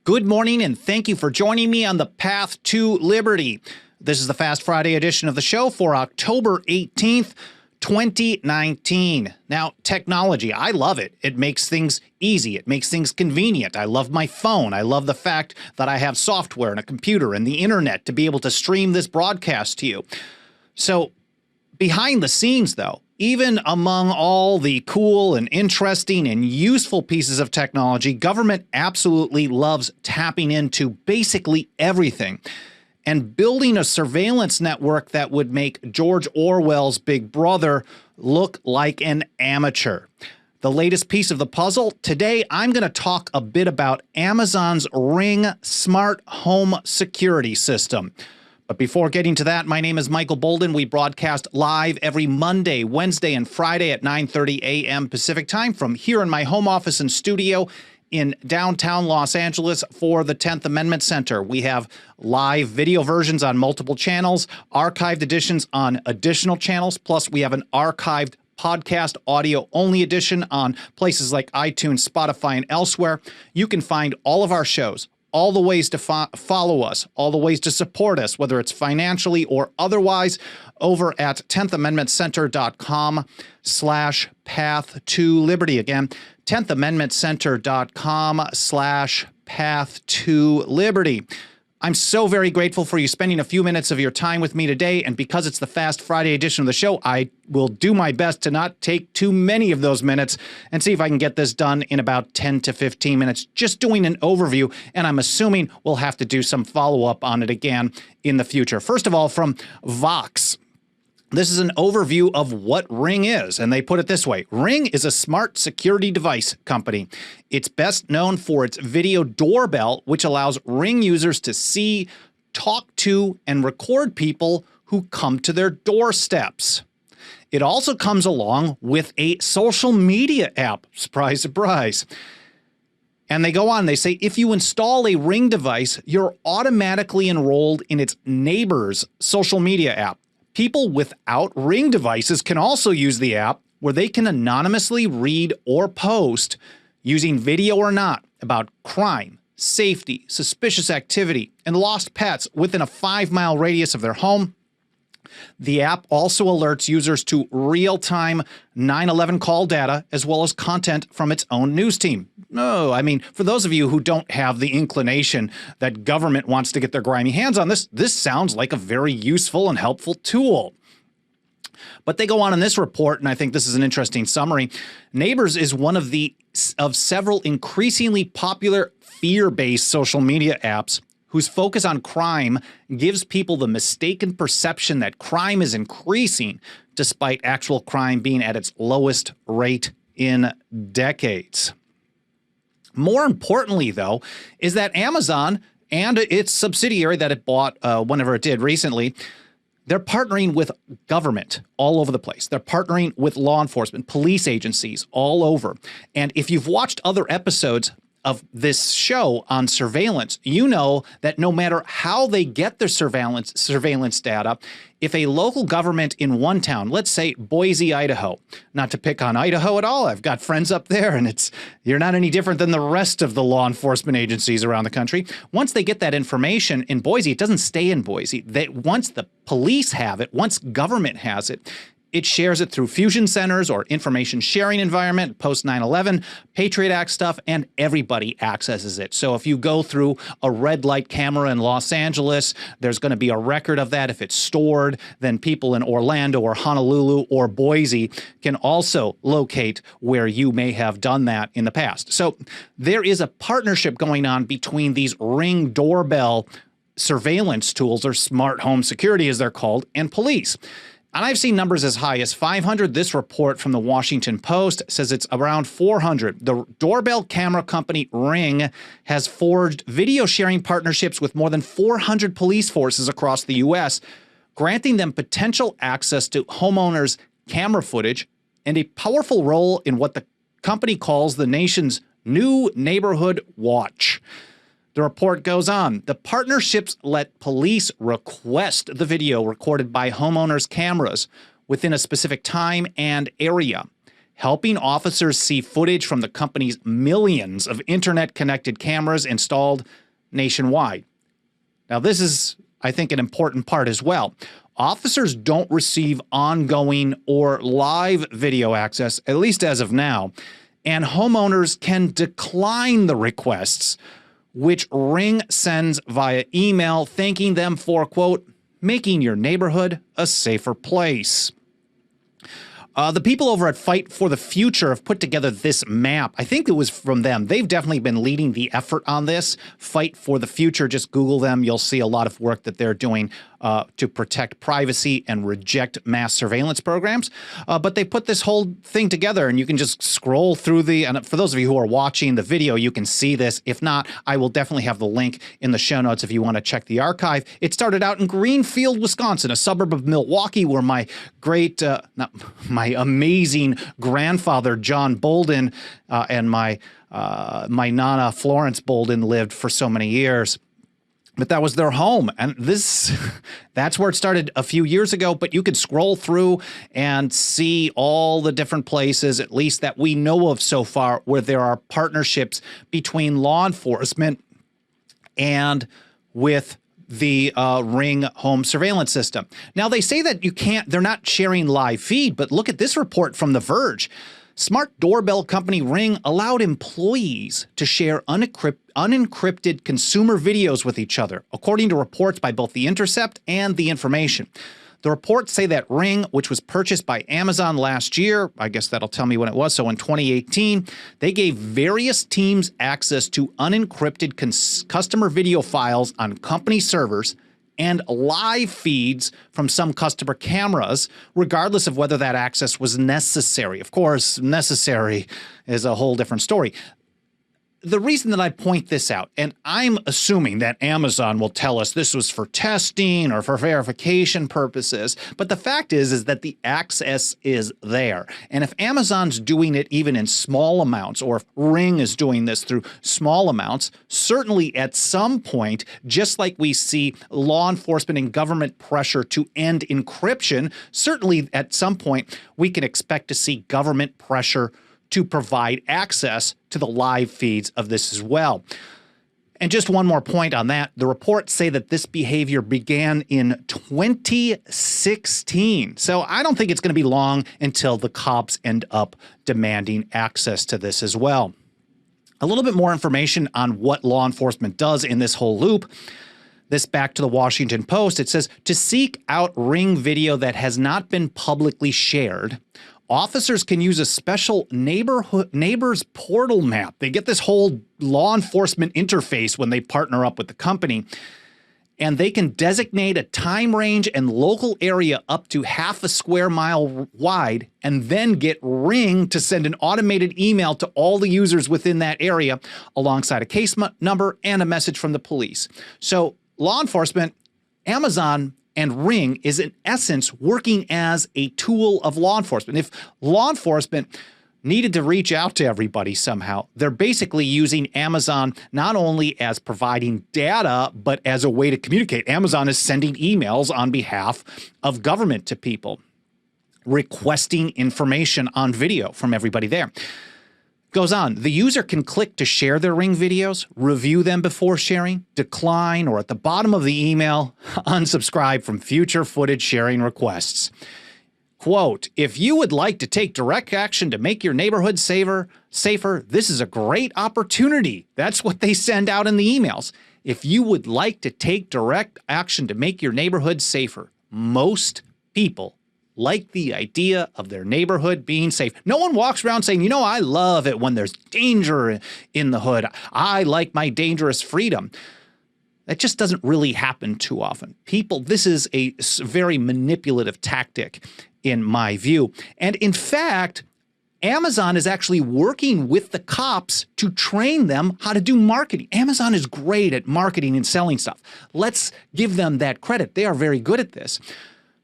Good morning, and thank you for joining me on the Path to Liberty. This is the Fast Friday edition of the show for October 18th, 2019. Now, technology, I love it. It makes things easy. It makes things convenient. I love my phone. I love the fact that I have software and a computer and the internet to be able to stream this broadcast to you. So, behind the scenes, though, even among all the cool and interesting and useful pieces of technology, government absolutely loves tapping into basically everything. And building a surveillance network that would make George Orwell's Big Brother look like an amateur. The latest piece of the puzzle, today I'm going to talk a bit about Amazon's Ring smart home security system. But before getting to that, my name is Michael Bolden. We broadcast live every Monday, Wednesday, and Friday at 9:30 a.m. Pacific time from here in my home office and studio in downtown Los Angeles for the 10th Amendment Center. We have live video versions on multiple channels, archived editions on additional channels, plus we have an archived podcast audio only edition on places like iTunes, Spotify, and elsewhere. You can find all of our shows, all the ways to follow us, all the ways to support us, whether it's financially or otherwise, over at 10thamendmentcenter.com/path to liberty. Again, 10thamendmentcenter.com/path to liberty. I'm so very grateful for you spending a few minutes of your time with me today, and because it's the Fast Friday edition of the show, I will do my best to not take too many of those minutes and see if I can get this done in about 10 to 15 minutes, just doing an overview, and I'm assuming we'll have to do some follow-up on it again in the future. First of all, from Vox. This is an overview of what Ring is, and they put it this way. Ring is a smart security device company. It's best known for its video doorbell, which allows Ring users to see, talk to, and record people who come to their doorsteps. It also comes along with a social media app. Surprise, surprise. And they go on, they say, if you install a Ring device, you're automatically enrolled in its neighbor's social media app. People without Ring devices can also use the app, where they can anonymously read or post, using video or not, about crime, safety, suspicious activity, and lost pets within a 5-mile radius of their home. The app also alerts users to real-time 9/11 call data, as well as content from its own news team. No, I mean, for those of you who don't have the inclination that government wants to get their grimy hands on this, this sounds like a very useful and helpful tool. But they go on in this report, and I think this is an interesting summary. Neighbors is one of several increasingly popular fear-based social media apps whose focus on crime gives people the mistaken perception that crime is increasing, despite actual crime being at its lowest rate in decades. More importantly, though, is that Amazon and its subsidiary that it bought whenever it did recently, they're partnering with government all over the place. They're partnering with law enforcement, police agencies all over. And if you've watched other episodes of this show on surveillance, you know that no matter how they get their surveillance data, if a local government in one town, let's say Boise, Idaho, not to pick on Idaho at all, I've got friends up there, and you're not any different than the rest of the law enforcement agencies around the country. Once they get that information in Boise, it doesn't stay in Boise. Once the police have it, once government has it, it shares it through fusion centers or information sharing environment, post 9/11, Patriot Act stuff, and everybody accesses it. So if you go through a red light camera in Los Angeles, there's going to be a record of that. If it's stored, then people in Orlando or Honolulu or Boise can also locate where you may have done that in the past. So there is a partnership going on between these Ring doorbell surveillance tools, or smart home security as they're called, and police. And I've seen numbers as high as 500. This report from the Washington Post says it's around 400. The doorbell camera company Ring has forged video sharing partnerships with more than 400 police forces across the U.S., granting them potential access to homeowners' camera footage and a powerful role in what the company calls the nation's new neighborhood watch. The report goes on. The partnerships let police request the video recorded by homeowners' cameras within a specific time and area. helping officers see footage from the company's millions of internet-connected cameras installed nationwide. Now, this is, I think, an important part as well. Officers don't receive ongoing or live video access, at least as of now, and homeowners can decline the requests, which Ring sends via email, thanking them for, quote, making your neighborhood a safer place. The people over at Fight for the Future have put together this map. I think it was from them. They've definitely been leading the effort on this. Fight for the Future. Just Google them. You'll see a lot of work that they're doing to protect privacy and reject mass surveillance programs. But they put this whole thing together, and you can just scroll through and for those of you who are watching the video, you can see this. If not, I will definitely have the link in the show notes if you want to check the archive. It started out in Greenfield, Wisconsin, a suburb of Milwaukee, where my amazing grandfather, John Bolden, and my Nana, Florence Bolden, lived for so many years. But that was their home. And that's where it started a few years ago. But you could scroll through and see all the different places, at least that we know of so far, where there are partnerships between law enforcement and with the Ring home surveillance system. Now, they say that they're not sharing live feed, but look at this report from The Verge. Smart doorbell company Ring allowed employees to share unencrypted consumer videos with each other, according to reports by both The Intercept and The Information. The reports say that Ring, which was purchased by Amazon last year, I guess that'll tell me when it was, so in 2018, they gave various teams access to unencrypted customer video files on company servers and live feeds from some customer cameras, regardless of whether that access was necessary. Of course, necessary is a whole different story. The reason that I point this out, and I'm assuming that Amazon will tell us this was for testing or for verification purposes, but the fact is that the access is there. And if Amazon's doing it even in small amounts, or if Ring is doing this through small amounts, certainly at some point, just like we see law enforcement and government pressure to end encryption, certainly at some point we can expect to see government pressure to provide access to the live feeds of this as well. And just one more point on that. The reports say that this behavior began in 2016. So I don't think it's going to be long until the cops end up demanding access to this as well. A little bit more information on what law enforcement does in this whole loop. This back to the Washington Post. It says, to seek out Ring video that has not been publicly shared, officers can use a special neighbors portal map. They get this whole law enforcement interface when they partner up with the company, and they can designate a time range and local area up to half a square mile wide, and then get Ring to send an automated email to all the users within that area alongside a case number and a message from the police. So law enforcement, Amazon, and Ring is in essence working as a tool of law enforcement. If law enforcement needed to reach out to everybody somehow, they're basically using Amazon not only as providing data, but as a way to communicate. Amazon is sending emails on behalf of government to people, requesting information on video from everybody there. Goes on, the user can click to share their Ring videos, review them before sharing, decline, or at the bottom of the email, unsubscribe from future footage sharing requests. Quote, if you would like to take direct action to make your neighborhood safer, this is a great opportunity. That's what they send out in the emails. If you would like to take direct action to make your neighborhood safer, most people like the idea of their neighborhood being safe. No one walks around saying, you know, I love it when there's danger in the hood. I like my dangerous freedom. That just doesn't really happen too often. This is a very manipulative tactic in my view. And in fact, Amazon is actually working with the cops to train them how to do marketing. Amazon is great at marketing and selling stuff. Let's give them that credit. They are very good at this.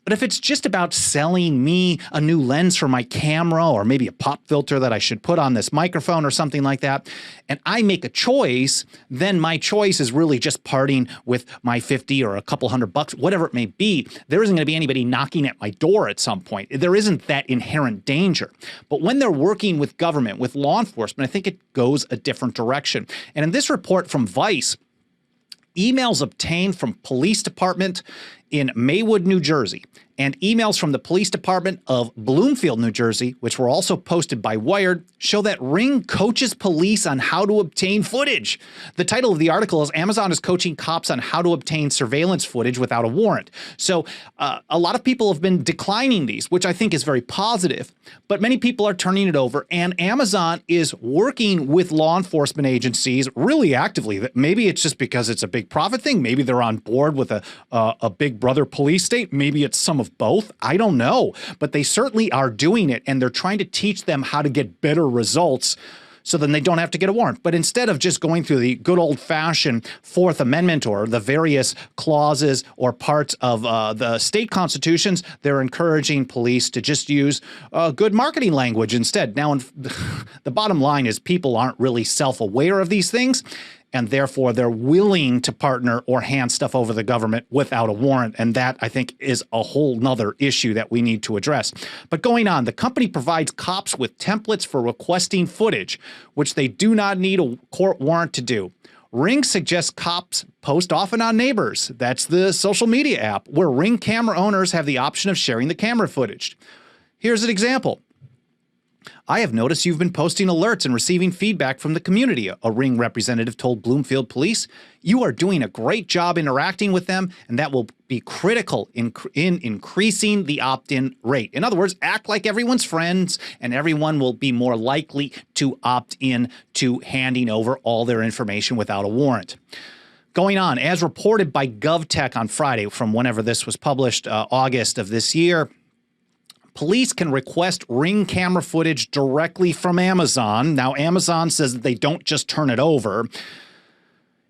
But if it's just about selling me a new lens for my camera or maybe a pop filter that I should put on this microphone or something like that, and I make a choice, then my choice is really just parting with my 50 or a couple $100, whatever it may be. There isn't going to be anybody knocking at my door at some point. There isn't that inherent danger. But when they're working with government, with law enforcement, I think it goes a different direction. And in this report from Vice, emails obtained from police department in Maywood, New Jersey, and emails from the police department of Bloomfield, New Jersey, which were also posted by Wired, show that Ring coaches police on how to obtain footage. The title of the article is Amazon is coaching cops on how to obtain surveillance footage without a warrant. So a lot of people have been declining these, which I think is very positive, but many people are turning it over, and Amazon is working with law enforcement agencies really actively. Maybe it's just because it's a big profit thing. Maybe they're on board with a big brother police state. Maybe it's some of both. I don't know, but they certainly are doing it, and they're trying to teach them how to get better results so then they don't have to get a warrant. But instead of just going through the good old-fashioned Fourth Amendment or the various clauses or parts of the state constitutions, they're encouraging police to just use good marketing language instead. Now, the bottom line is people aren't really self-aware of these things, and therefore they're willing to partner or hand stuff over the government without a warrant. And that, I think, is a whole nother issue that we need to address. But going on, the company provides cops with templates for requesting footage, which they do not need a court warrant to do. Ring suggests cops post often on Neighbors. That's the social media app where Ring camera owners have the option of sharing the camera footage. Here's an example. I have noticed you've been posting alerts and receiving feedback from the community, a Ring representative told Bloomfield Police. You are doing a great job interacting with them, and that will be critical in increasing the opt-in rate. In other words, act like everyone's friends, and everyone will be more likely to opt in to handing over all their information without a warrant. Going on, as reported by GovTech on Friday, from whenever this was published, August of this year, police can request Ring camera footage directly from Amazon. Now, Amazon says that they don't just turn it over,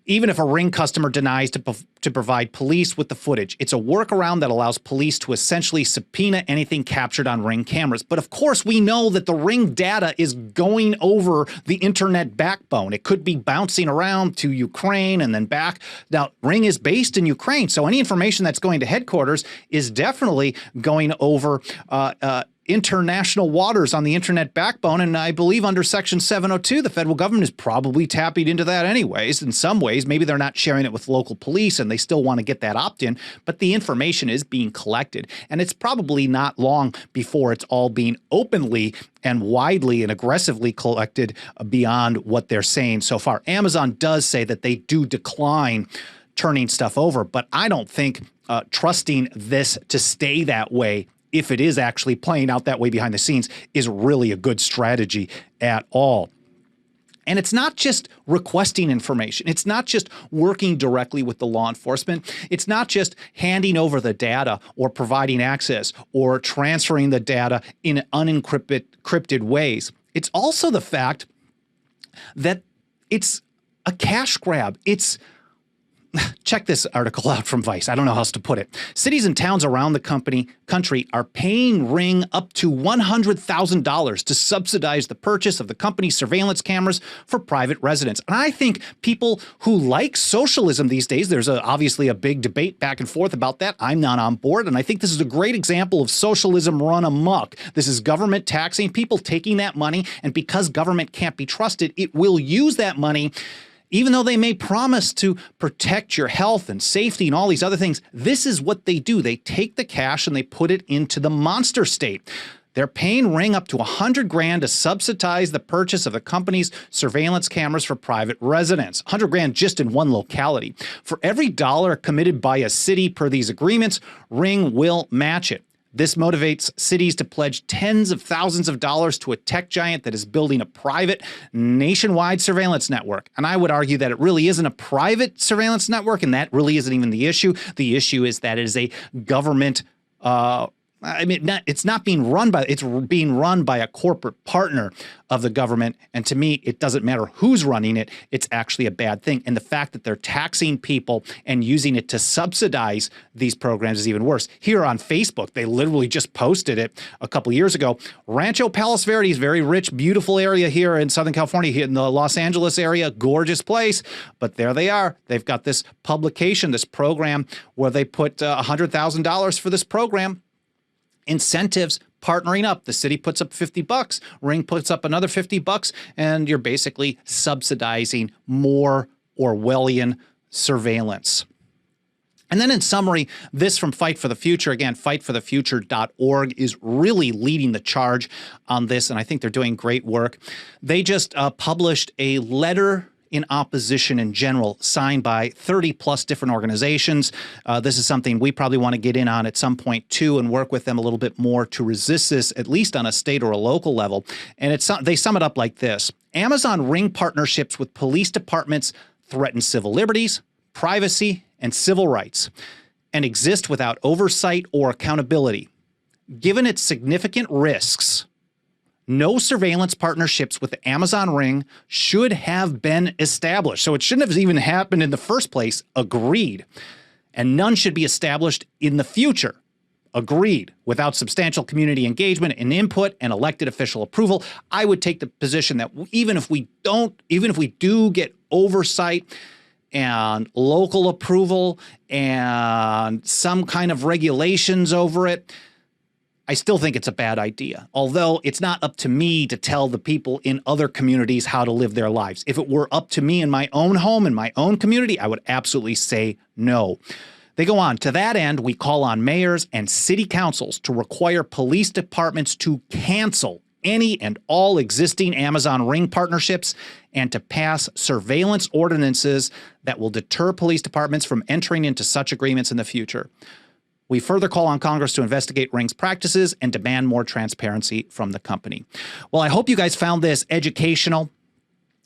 even if a Ring customer denies to provide police with the footage. It's a workaround that allows police to essentially subpoena anything captured on Ring cameras. But of course, we know that the Ring data is going over the internet backbone. It could be bouncing around to Ukraine and then back. Now, Ring is based in Ukraine, so any information that's going to headquarters is definitely going over international waters on the internet backbone, and I believe under Section 702, the federal government is probably tapping into that anyways. In some ways, maybe they're not sharing it with local police and they still want to get that opt-in, but the information is being collected, and it's probably not long before it's all being openly and widely and aggressively collected beyond what they're saying so far. Amazon does say that they do decline turning stuff over, but I don't think trusting this to stay that way, if it is actually playing out that way behind the scenes, is really a good strategy at all. And it's not just requesting information. It's not just working directly with the law enforcement. It's not just handing over the data or providing access or transferring the data in unencrypted ways. It's also the fact that it's a cash grab. Check this article out from Vice. I don't know how else to put it. Cities and towns around the country are paying Ring up to $100,000 to subsidize the purchase of the company's surveillance cameras for private residents. And I think people who like socialism these days, there's obviously a big debate back and forth about that. I'm not on board, and I think this is a great example of socialism run amok. This is government taxing people, taking that money, and because government can't be trusted, it will use that money. Even though they may promise to protect your health and safety and all these other things, this is what they do. They take the cash and they put it into the monster state. They're paying Ring up to $100,000 to subsidize the purchase of the company's surveillance cameras for private residents. $100,000 just in one locality. For every dollar committed by a city per these agreements, Ring will match it. This motivates cities to pledge tens of thousands of dollars to a tech giant that is building a private nationwide surveillance network. And I would argue that it really isn't a private surveillance network, and that really isn't even the issue. The issue is that it is a government I mean, it's not being run by, it's being run by a corporate partner of the government. And to me, it doesn't matter who's running it. It's actually a bad thing. And the fact that they're taxing people and using it to subsidize these programs is even worse. Here on Facebook, they literally just posted it a couple of years ago. Rancho Palos Verdes, very rich, beautiful area here in Southern California, here in the Los Angeles area, gorgeous place. But there they are. They've got this publication, this program where they put $100,000 for this program. Incentives partnering up. The city puts up $50, Ring puts up another $50, and you're basically subsidizing more Orwellian surveillance. And then in summary, this from Fight for the Future, again, fightforthefuture.org is really leading the charge on this, and I think they're doing great work. They just published a letter in opposition in general, signed by 30 plus different organizations. This is something we probably want to get in on at some point too and work with them a little bit more to resist this, at least on a state or a local level. And they sum it up like this. Amazon Ring partnerships with police departments threaten civil liberties, privacy, and civil rights, and exist without oversight or accountability. Given its significant risks, no surveillance partnerships with Amazon Ring should have been established. So it shouldn't have even happened in the first place. Agreed. And none should be established in the future. Agreed. Without substantial community engagement and input and elected official approval, I would take the position that even if we do get oversight and local approval and some kind of regulations over it, I still think it's a bad idea, although it's not up to me to tell the people in other communities how to live their lives. If it were up to me in my own home, in my own community, I would absolutely say no. They go on, to that end, we call on mayors and city councils to require police departments to cancel any and all existing Amazon Ring partnerships and to pass surveillance ordinances that will deter police departments from entering into such agreements in the future. We further call on Congress to investigate Ring's practices and demand more transparency from the company. Well, I hope you guys found this educational.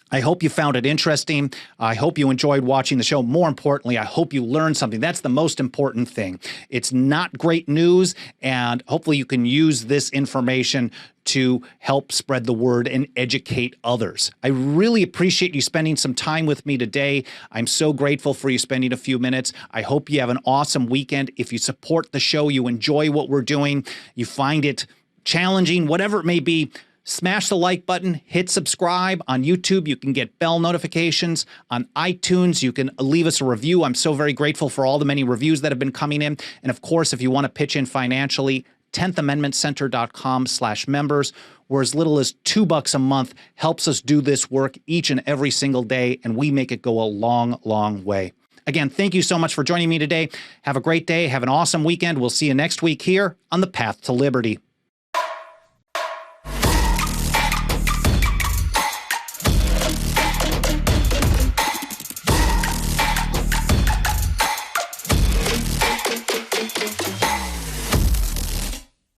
I hope you found it interesting. I hope you enjoyed watching the show. More importantly, I hope you learned something. That's the most important thing. It's not great news, and hopefully you can use this information to help spread the word and educate others. I really appreciate you spending some time with me today. I'm so grateful for you spending a few minutes. I hope you have an awesome weekend. If you support the show, you enjoy what we're doing, you find it challenging, whatever it may be, smash the like button, hit subscribe. On YouTube, you can get bell notifications. On iTunes, you can leave us a review. I'm so very grateful for all the many reviews that have been coming in. And of course, if you want to pitch in financially, 10thamendmentcenter.com/members, where as little as $2 a month helps us do this work each and every single day, and we make it go a long, long way. Again, thank you so much for joining me today. Have a great day. Have an awesome weekend. We'll see you next week here on The Path to Liberty.